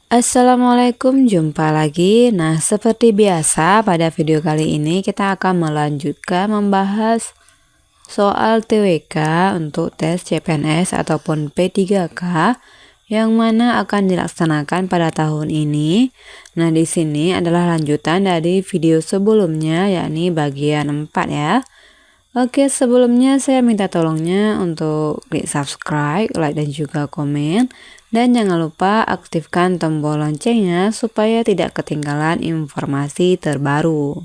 Assalamualaikum, jumpa lagi. Nah, seperti biasa pada video kali ini kita akan melanjutkan membahas soal TWK untuk tes CPNS ataupun P3K yang mana akan dilaksanakan pada tahun ini. Nah, di sini adalah lanjutan dari video sebelumnya, yakni bagian 4 ya. Oke, sebelumnya saya minta tolongnya untuk klik subscribe, like, dan juga komen. Dan jangan lupa aktifkan tombol loncengnya supaya tidak ketinggalan informasi terbaru.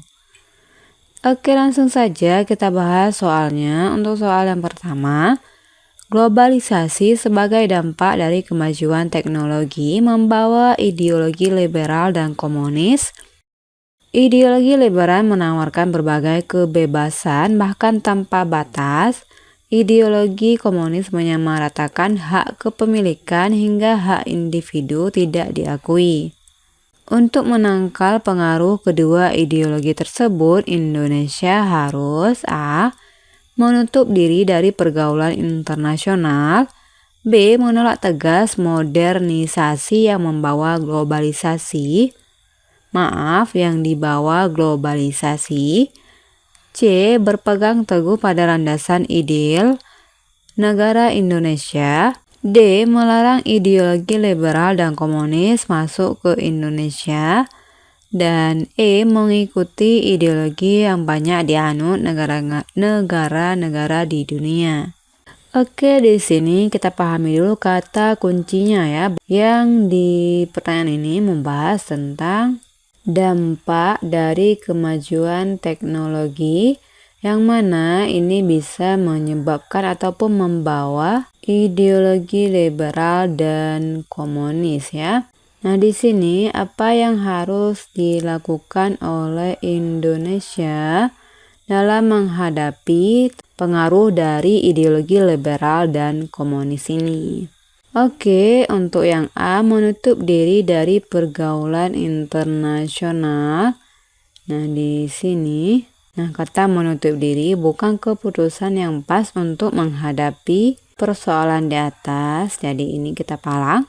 Oke, langsung saja kita bahas soalnya. Untuk soal yang pertama, globalisasi sebagai dampak dari kemajuan teknologi membawa ideologi liberal dan komunis. Ideologi liberal menawarkan berbagai kebebasan bahkan tanpa batas. Ideologi komunis menyamaratakan hak kepemilikan hingga hak individu tidak diakui. Untuk menangkal pengaruh kedua ideologi tersebut, Indonesia harus A. menutup diri dari pergaulan internasional, B. menolak tegas modernisasi yang membawa globalisasi, yang dibawa globalisasi, C. berpegang teguh pada landasan ideal negara Indonesia, D. melarang ideologi liberal dan komunis masuk ke Indonesia, dan E. mengikuti ideologi yang banyak dianut negara-negara di dunia. Oke, di sini kita pahami dulu kata kuncinya ya. Yang di pertanyaan ini membahas tentang dampak dari kemajuan teknologi yang mana ini bisa menyebabkan ataupun membawa ideologi liberal dan komunis ya. Nah, di sini apa yang harus dilakukan oleh Indonesia dalam menghadapi pengaruh dari ideologi liberal dan komunis ini? Oke, untuk yang A, menutup diri dari pergaulan internasional. Nah, di sini, kata menutup diri bukan keputusan yang pas untuk menghadapi persoalan di atas. Jadi ini kita palang.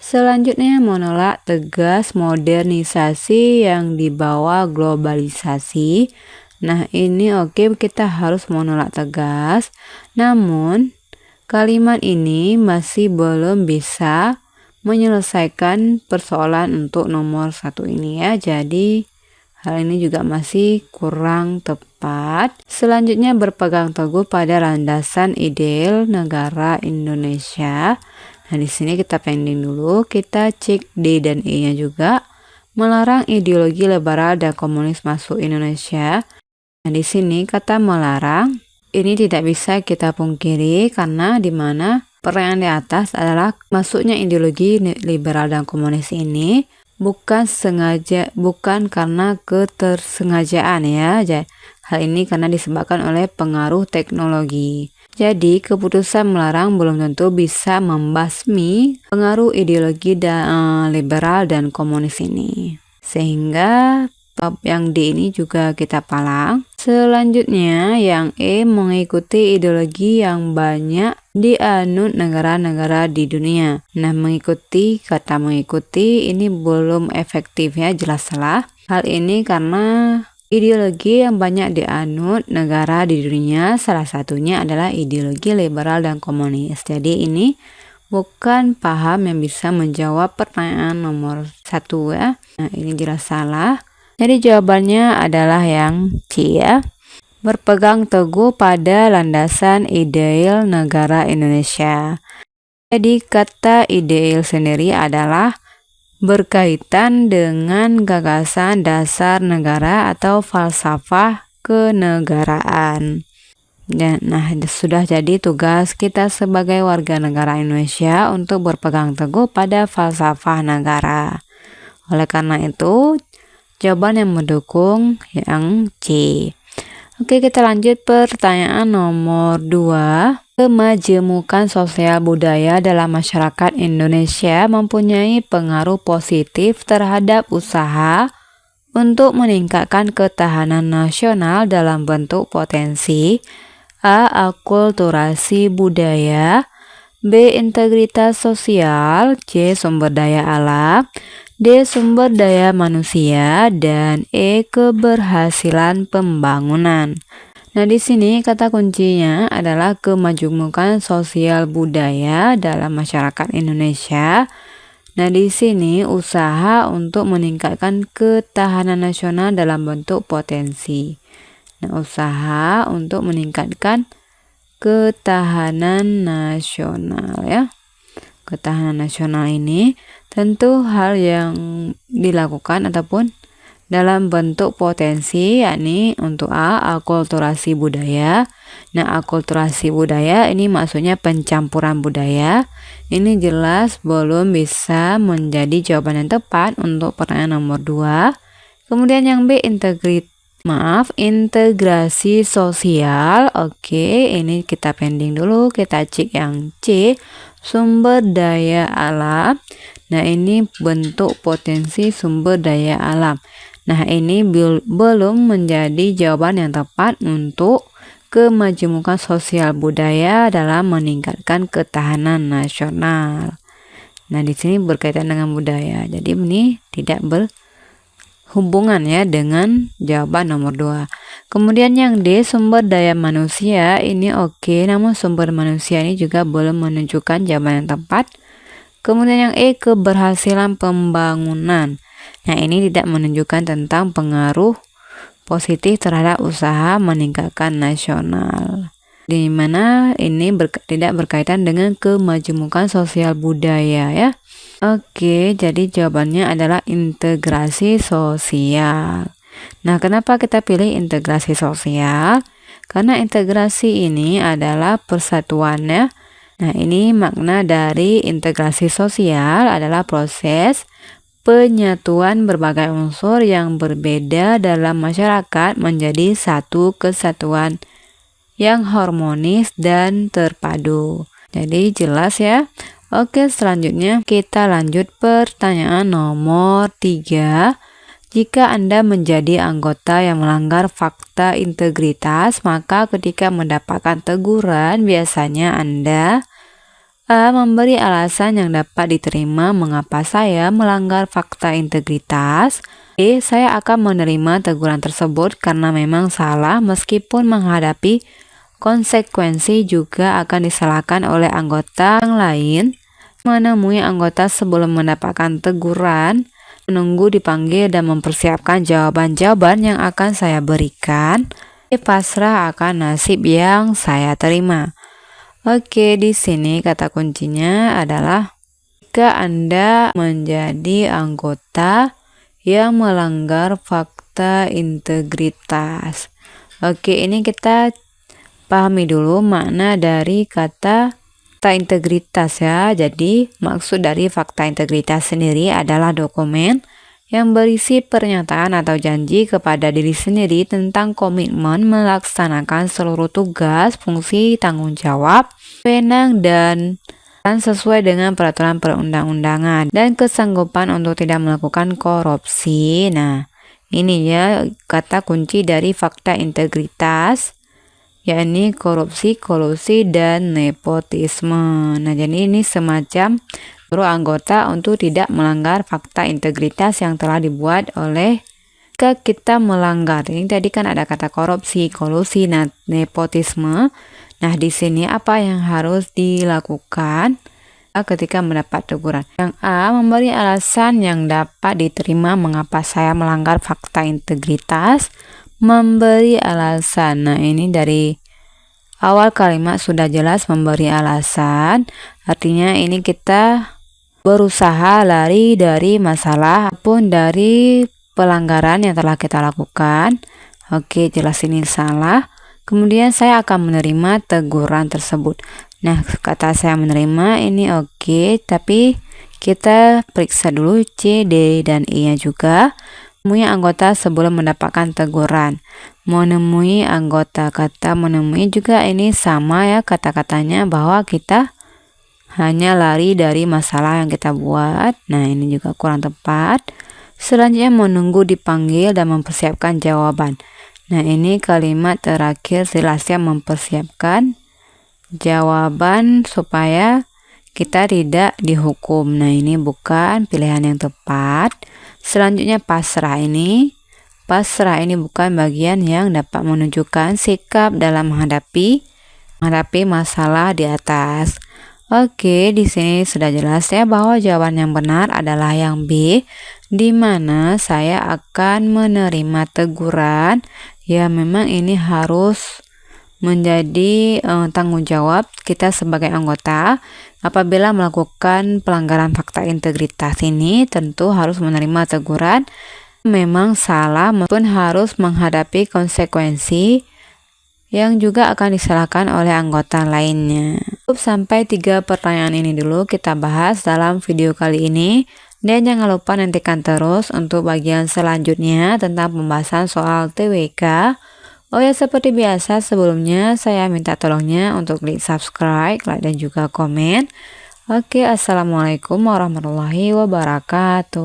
Selanjutnya, menolak tegas modernisasi yang dibawa globalisasi. Nah, ini oke, kita harus menolak tegas. Namun, kalimat ini masih belum bisa menyelesaikan persoalan untuk nomor 1 ini ya. Jadi hal ini juga masih kurang tepat. Selanjutnya, berpegang teguh pada landasan ideal negara Indonesia. Nah, di sini kita pending dulu. Kita cek D dan E-nya juga. Melarang ideologi liberal dan komunis masuk Indonesia. Nah, di sini kata melarang ini tidak bisa kita pungkiri karena di mana pertanyaan di atas adalah masuknya ideologi liberal dan komunis ini bukan karena ketersengajaan ya. Hal ini karena disebabkan oleh pengaruh teknologi. Jadi keputusan melarang belum tentu bisa membasmi pengaruh ideologi liberal dan komunis ini. Sehingga bab yang D ini juga kita palang. Selanjutnya yang E, mengikuti ideologi yang banyak dianut negara-negara di dunia. Nah, kata mengikuti ini belum efektif ya, jelas salah. Hal ini karena ideologi yang banyak dianut negara di dunia salah satunya adalah ideologi liberal dan komunis. Jadi ini bukan paham yang bisa menjawab pertanyaan nomor 1 ya. Nah, ini jelas salah. Jadi jawabannya adalah yang C ya. Berpegang teguh pada landasan ideal negara Indonesia. Jadi kata ideal sendiri adalah berkaitan dengan gagasan dasar negara atau falsafah kenegaraan. Nah, sudah jadi tugas kita sebagai warga negara Indonesia untuk berpegang teguh pada falsafah negara. Oleh karena itu, jawaban yang mendukung yang C. Oke, kita lanjut pertanyaan nomor 2. Kemajemukan sosial budaya dalam masyarakat Indonesia mempunyai pengaruh positif terhadap usaha untuk meningkatkan ketahanan nasional dalam bentuk potensi A. akulturasi budaya, B. Integritas sosial, C. Sumber daya alam, D. Sumber daya manusia, dan E. Keberhasilan pembangunan. Nah, di sini kata kuncinya adalah kemajemukan sosial budaya dalam masyarakat Indonesia. Nah, di sini usaha untuk meningkatkan ketahanan nasional dalam bentuk potensi. Nah, usaha untuk meningkatkan ketahanan nasional ya. Ketahanan nasional ini tentu hal yang dilakukan ataupun dalam bentuk potensi, yakni untuk A. Akulturasi budaya. Nah, akulturasi budaya ini maksudnya pencampuran budaya. Ini jelas belum bisa menjadi jawaban yang tepat untuk pertanyaan nomor 2. Kemudian yang B. Integrasi sosial. Oke, ini kita pending dulu, kita cek yang C. Sumber daya alam. Nah, ini bentuk potensi sumber daya alam. Nah, ini belum menjadi jawaban yang tepat untuk kemajemukan sosial budaya dalam meningkatkan ketahanan nasional. Nah, di sini berkaitan dengan budaya. Jadi ini tidak berhubungan ya dengan jawaban nomor 2. Kemudian yang D. Sumber daya manusia. Ini oke, namun sumber manusia ini juga belum menunjukkan jawaban yang tepat. Kemudian yang E. Keberhasilan pembangunan. Nah, ini tidak menunjukkan tentang pengaruh positif terhadap usaha meningkatkan nasional. Di mana ini tidak berkaitan dengan kemajemukan sosial budaya ya. Oke, jadi jawabannya adalah integrasi sosial. Nah, kenapa kita pilih integrasi sosial? Karena integrasi ini adalah persatuannya. Nah, ini makna dari integrasi sosial adalah proses penyatuan berbagai unsur yang berbeda dalam masyarakat menjadi satu kesatuan yang harmonis dan terpadu. Jadi jelas ya. Oke, selanjutnya kita lanjut pertanyaan nomor 3. Jika Anda menjadi anggota yang melanggar fakta integritas, maka ketika mendapatkan teguran biasanya Anda A. Memberi alasan yang dapat diterima mengapa saya melanggar fakta integritas. B. Saya akan menerima teguran tersebut karena memang salah meskipun menghadapi konsekuensi juga akan disalahkan oleh anggota yang lain. Menemui anggota sebelum mendapatkan teguran, menunggu dipanggil dan mempersiapkan jawaban-jawaban yang akan saya berikan. Pasrah akan nasib yang saya terima. Oke, di sini kata kuncinya adalah jika Anda menjadi anggota yang melanggar fakta integritas. Oke, ini kita pahami dulu makna dari kata integritas ya. Jadi, maksud dari fakta integritas sendiri adalah dokumen yang berisi pernyataan atau janji kepada diri sendiri tentang komitmen melaksanakan seluruh tugas, fungsi, tanggung jawab, wewenang dan sesuai dengan peraturan perundang-undangan dan kesanggupan untuk tidak melakukan korupsi. Nah, ini ya kata kunci dari fakta integritas, yakni korupsi, kolusi, dan nepotisme. Nah, jadi ini semacam seluruh anggota untuk tidak melanggar fakta integritas yang telah dibuat oleh kita melanggar. Ini tadi kan ada kata korupsi, kolusi, nepotisme. Nah, di sini apa yang harus dilakukan ketika mendapat teguran? Yang A. Memberi alasan yang dapat diterima mengapa saya melanggar fakta integritas. Memberi alasan. Nah, ini dari awal kalimat sudah jelas memberi alasan. Artinya ini kita berusaha lari dari masalah pun dari pelanggaran yang telah kita lakukan. Oke, jelas ini salah. Kemudian saya akan menerima teguran tersebut. Nah, kata saya menerima ini oke, tapi kita periksa dulu C, D, dan E-nya juga. Menemui anggota sebelum mendapatkan teguran. Menemui anggota, kata menemui juga ini sama ya kata-katanya bahwa kita hanya lari dari masalah yang kita buat. Nah, ini juga kurang tepat. Selanjutnya menunggu dipanggil dan mempersiapkan jawaban. Nah, ini kalimat terakhir jelasnya mempersiapkan jawaban supaya kita tidak dihukum. Nah, ini bukan pilihan yang tepat. Selanjutnya pasrah ini. Pasrah ini bukan bagian yang dapat menunjukkan sikap dalam menghadapi masalah di atas. Oke, di sini sudah jelas ya bahwa jawaban yang benar adalah yang B, di mana saya akan menerima teguran. Ya, memang ini harus menjadi tanggung jawab kita sebagai anggota. Apabila melakukan pelanggaran fakta integritas ini, tentu harus menerima teguran. Memang salah maupun harus menghadapi konsekuensi yang juga akan disalahkan oleh anggota lainnya. Cukup sampai 3 pertanyaan ini dulu kita bahas dalam video kali ini. Dan jangan lupa nantikan terus untuk bagian selanjutnya tentang pembahasan soal TWK. Oh ya, seperti biasa sebelumnya saya minta tolongnya untuk klik subscribe, like, dan juga komen. Oke, assalamualaikum warahmatullahi wabarakatuh.